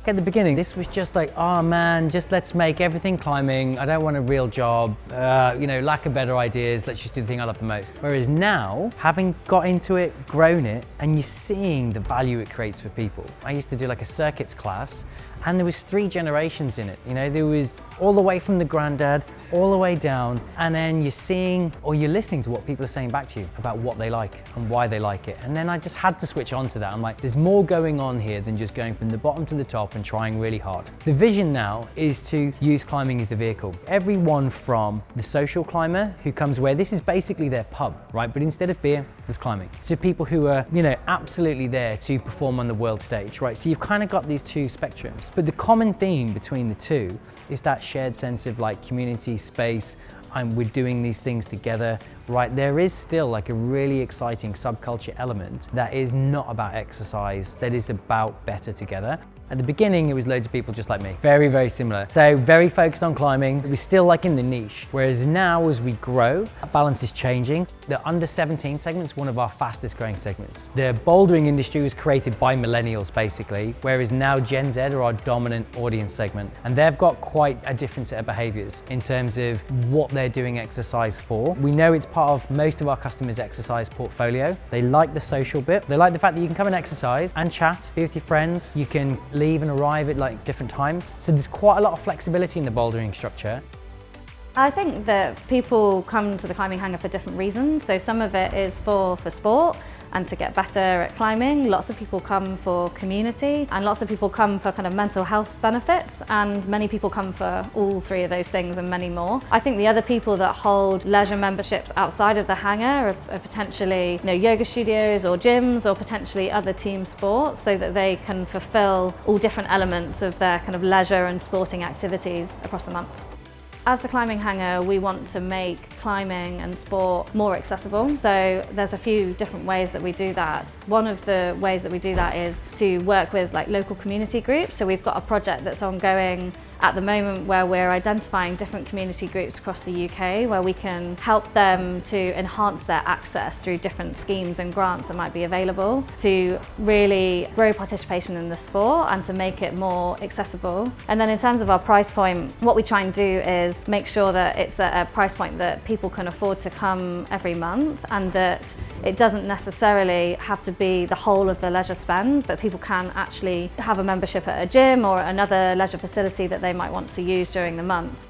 at the beginning, this was just like, oh man, just let's make everything climbing. I don't want a real job, lack of better ideas. Let's just do the thing I love the most. Whereas now, having got into it, grown it, and you're seeing the value it creates for people. I used to do like a circuits class, and there was 3 generations in it. There was all the way from the granddad, all the way down, and then you're seeing or you're listening to what people are saying back to you about what they like and why they like it. And then I just had to switch on to that. I'm like, there's more going on here than just going from the bottom to the top and trying really hard. The vision now is to use climbing as the vehicle. Everyone from the social climber who comes where this is basically their pub, right? But instead of beer, there's climbing. To people who are, absolutely there to perform on the world stage, right? So you've kind of got these 2 spectrums. But the common theme between the 2 is that shared sense of like community, space, and we're doing these things together, right? There is still like a really exciting subculture element that is not about exercise, that is about better together. At the beginning, it was loads of people just like me. Very, very similar. So very focused on climbing. We're still like in the niche. Whereas now as we grow, that balance is changing. The under 17 segment's one of our fastest growing segments. The bouldering industry was created by millennials basically, whereas now Gen Z are our dominant audience segment. And they've got quite a different set of behaviors in terms of what they're doing exercise for. We know it's part of most of our customers' exercise portfolio. They like the social bit. They like the fact that you can come and exercise and chat, be with your friends. You can leave and arrive at like different times. So there's quite a lot of flexibility in the bouldering structure. I think that people come to the Climbing Hangar for different reasons. So some of it is for sport and to get better at climbing. Lots of people come for community, and lots of people come for kind of mental health benefits, and many people come for all 3 of those things and many more. I think the other people that hold leisure memberships outside of the hangar are potentially yoga studios or gyms or potentially other team sports, so that they can fulfill all different elements of their kind of leisure and sporting activities across the month. As the Climbing Hangar, we want to make climbing and sport more accessible. So there's a few different ways that we do that. One of the ways that we do that is to work with like local community groups. So we've got a project that's ongoing at the moment where we're identifying different community groups across the UK where we can help them to enhance their access through different schemes and grants that might be available to really grow participation in the sport and to make it more accessible. And then in terms of our price point, what we try and do is make sure that it's at a price point that people can afford to come every month, and that it doesn't necessarily have to be the whole of the leisure spend, but people can actually have a membership at a gym or another leisure facility that they might want to use during the month.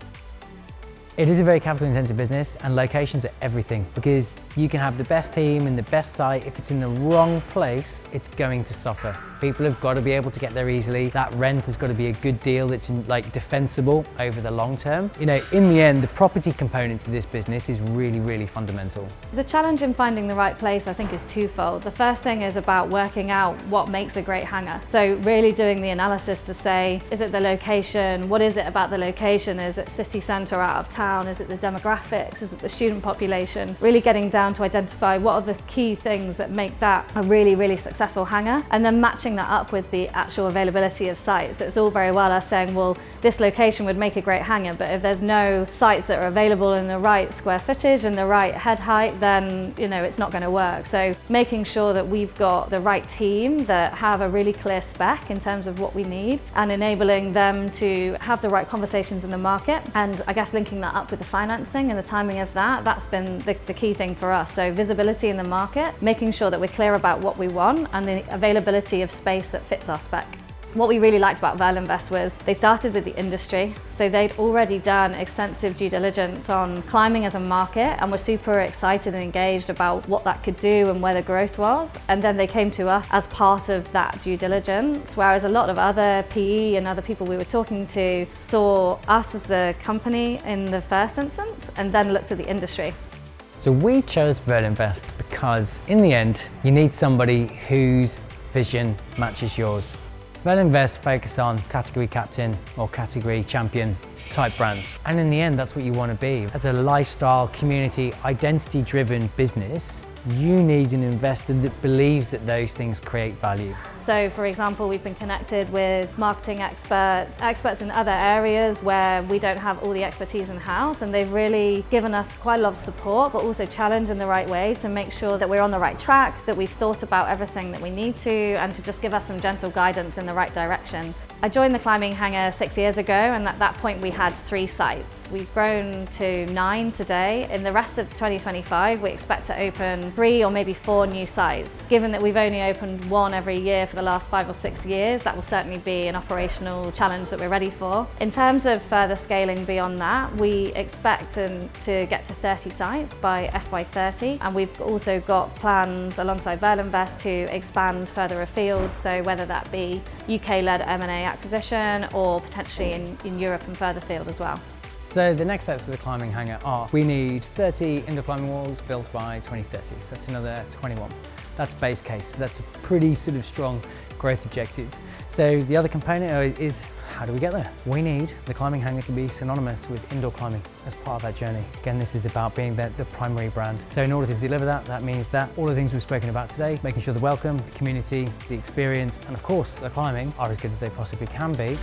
It is a very capital intensive business, and locations are everything, because you can have the best team and the best site. If it's in the wrong place, it's going to suffer. People have got to be able to get there easily. That rent has got to be a good deal that's like defensible over the long term. In the end, the property component to this business is really, really fundamental. The challenge in finding the right place, I think, is twofold. The first thing is about working out what makes a great hangar. So really doing the analysis to say, is it the location? What is it about the location? Is it city centre or out of town? Is it the demographics? Is it the student population? Really getting down to identify what are the key things that make that a really, really successful hangar, and then matching that up with the actual availability of sites. It's all very well us saying, well, this location would make a great hangar, but if there's no sites that are available in the right square footage and the right head height, then it's not going to work. So making sure that we've got the right team that have a really clear spec in terms of what we need, and enabling them to have the right conversations in the market, and I guess linking that up with the financing and the timing of that, that's been the key thing for us. So visibility in the market, making sure that we're clear about what we want, and the availability of space that fits our spec. What we really liked about Verlinvest was they started with the industry, so they'd already done extensive due diligence on climbing as a market and were super excited and engaged about what that could do and where the growth was. And then they came to us as part of that due diligence, whereas a lot of other PE and other people we were talking to saw us as the company in the first instance and then looked at the industry. So we chose Verlinvest because in the end, you need somebody whose vision matches yours. Verlinvest focus on category captain or category champion type brands. And in the end, that's what you want to be. As a lifestyle, community, identity-driven business, you need an investor that believes that those things create value. So for example, we've been connected with marketing experts in other areas where we don't have all the expertise in-house, and they've really given us quite a lot of support, but also challenge in the right way to make sure that we're on the right track, that we've thought about everything that we need to, and to just give us some gentle guidance in the right direction. I joined the Climbing Hangar 6 years ago, and at that point we had 3 sites. We've grown to 9 today. In the rest of 2025, we expect to open 3 or maybe 4 new sites. Given that we've only opened 1 every year for the last 5 or 6 years, that will certainly be an operational challenge that we're ready for. In terms of further scaling beyond that, we expect to get to 30 sites by FY30, and we've also got plans alongside Verlinvest to expand further afield, so whether that be UK-led M&A acquisition or potentially in Europe and further afield as well. So the next steps of the Climbing Hangar are, we need 30 indoor climbing walls built by 2030, so that's another 21. That's base case, so that's a pretty sort of strong growth objective. So the other component is, how do we get there? We need the Climbing Hangar to be synonymous with indoor climbing as part of that journey. Again, this is about being the primary brand. So in order to deliver that, that means that all the things we've spoken about today, making sure the welcome, the community, the experience, and of course the climbing are as good as they possibly can be.